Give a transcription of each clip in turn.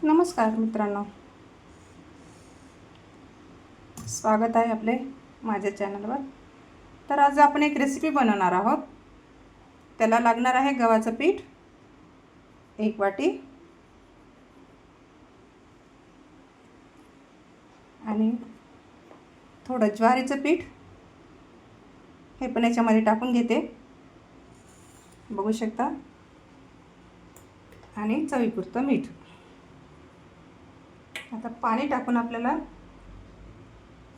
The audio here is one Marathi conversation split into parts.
नमस्कार मित्रांनो, स्वागत आहे आपले माझ्या चॅनलवर। तर आज आपण एक रेसिपी बनवणार आहोत। त्याला लागणार आहे गव्हाचं पीठ 1 वाटी आणि थोडं ज्वारीचं पीठ, हे पण याच्यामध्ये टाकून घेते, बघू शकता, आणि चवीपुरतं मीठ। आता पाणी टाकून आपल्याला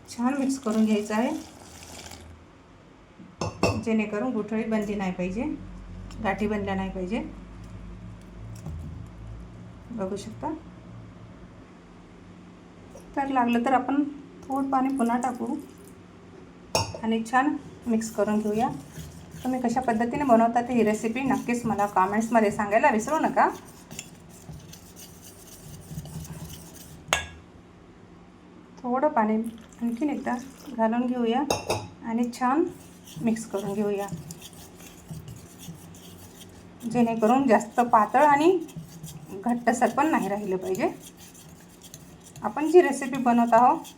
छान मिक्स करून घ्यायचं आहे, जेणेकरून गुठळी बनली नाही पाहिजे, गाठी बनल्या नाही पाहिजे, बघू शकता। तर लागलं तर आपण थोडं पाणी पुन्हा टाकू आणि छान मिक्स करून घेऊया। तुम्ही कशा पद्धतीने बनवता ही रेसिपी नक्कीच मला कमेंट्समध्ये सांगायला विसरू नका। थोडं पाणी आणखीन एकदा घालून घेऊया आणि छान मिक्स करून घेऊया, जेणेकरून जास्त पातळ आणि घट्टसर पण नाही राहिलं पाहिजे। आपण जी रेसिपी बनवत आहोत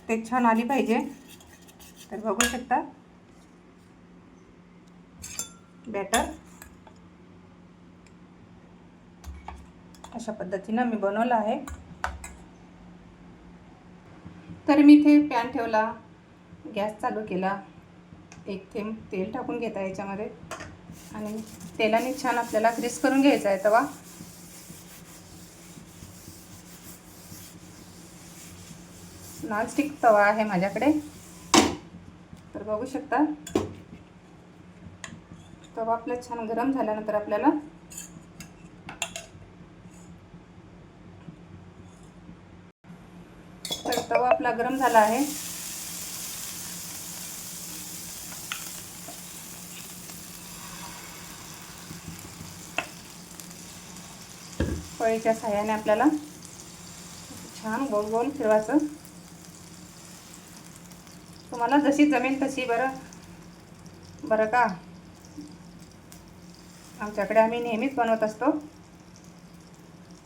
ते छान आली पाहिजे। तर बघू शकता बॅटर अशा पद्धतीने मी बनवलं आहे। तर मी इथे पॅन ठेवला, गॅस चालू केला, एक थेंब तेल टाकून घेता याच्यामध्ये आणि तेलाने छान आपल्याला ग्रीस करून घ्यायचा आहे तवा। नॉनस्टिक तवा आहे माझ्याकडे, तर बघू शकता तवा आपला छान गरम झाल्यानंतर आपल्याला तर तवा आपला गरम झाला आहे। पळीच्या साहाय्याने आपल्याला छान गोल गोल फिरवायचं, तुम्हाला जशी जमेल तशी। बरं का, आमच्याकडे आम्ही नेहमीच बनवत असतो।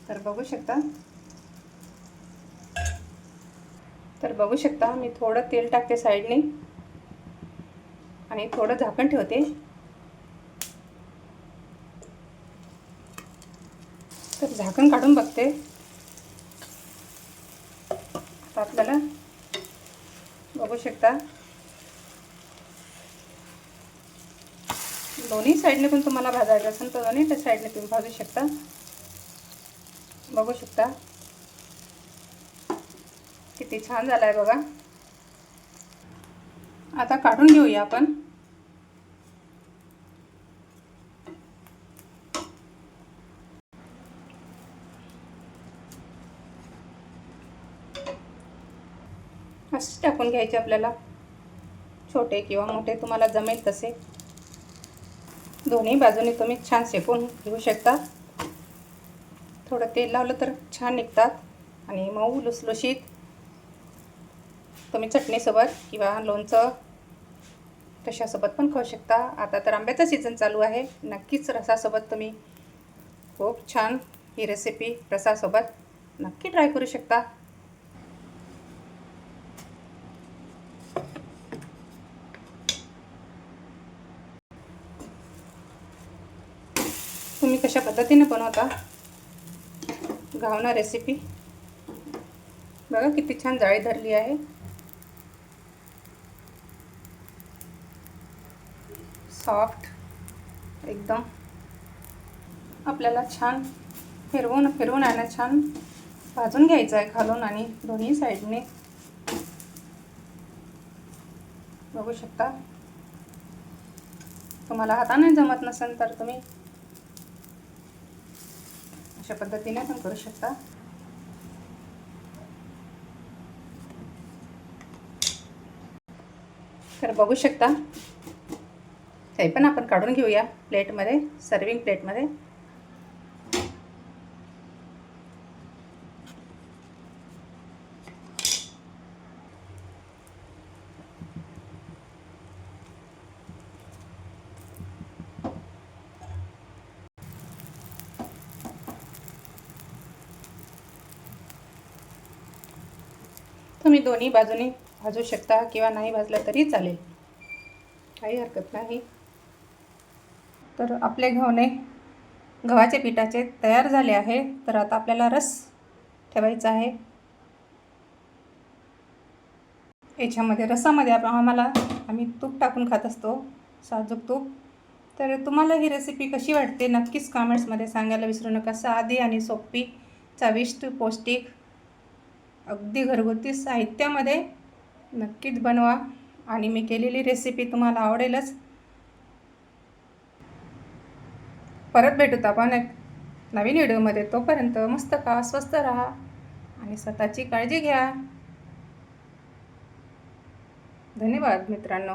तर बघू शकता मी थोडं तेल टाकते साईडने आणि थोडं झाकण ठेवते। तर झाकण काढून बघते, आता आपल्याला बघू शकता दोन्ही साईडने पण तुम्हाला भाजायचं असेल तर दोन्ही साईडने तुम्ही भाजू शकता, बघू शकता किती छान झाला आहे बघा। आता काढून घेऊया आपण। असे टाकून घ्यायचे आपल्याला, छोटे किंवा मोठे तुम्हाला जमेल तसे। दोन्ही बाजूने तुम्ही छान शेकून घेऊ शकता। थोडं तेल लावलं तर छान निघतात आणि मऊ लुसलुशीत। तुम्ही चटणीसोबत किंवा लोणचं कशासोबत पण खाऊ शकता। आता तर आंब्याचा सीझन चालू आहे, नक्कीच रसासोबत तुम्ही खूप छान ही रेसिपी रसासोबत नक्की ट्राय करू शकता। तुम्ही कशा पद्धतीने बनवता घावना रेसिपी बघा, किती छान जाळी धरली आहे, सॉफ्ट एकदम। आपल्याला छान फिरवून आणि छान भाजून घ्यायचं आहे खालून आणि दोन्ही साईडने, बघू शकता। तुम्हाला हाताने जमत नसेल तर तुम्ही अशा पद्धतीने पण करू शकता। तर बघू शकता हे पण आपण काढून घेऊया प्लेटमध्ये, सर्विंग प्लेटमध्ये। तुम्ही दोन्ही बाजूने भाजू शकता किंवा नाही भाजलं तरी चालेल, काही हरकत नाही. तर आपले गव्हाचे पिठाचे तयार झाले आहे. तर आता आपल्याला रस ठेवायचा आहे. याच्यामध्ये रसामध्ये आम्ही तूप टाकून खात असतो, साजूक तूप. तर तुम्हाला ही रेसिपी कशी वाटते नक्कीच कमेंट्समध्ये सांगायला विसरू नका. साधी आणि सोपी, चविष्ट, पौष्टिक, अगदी घरगुती साहित्यामध्ये नक्कीच बनवा आणि मी केलेली रेसिपी तुम्हाला आवडेलच. परत भेटूत आपण एक नवीन व्हिडिओमध्ये. तोपर्यंत मस्त खा, स्वस्त राहा आणि स्वतःची काळजी घ्या. धन्यवाद मित्रांनो.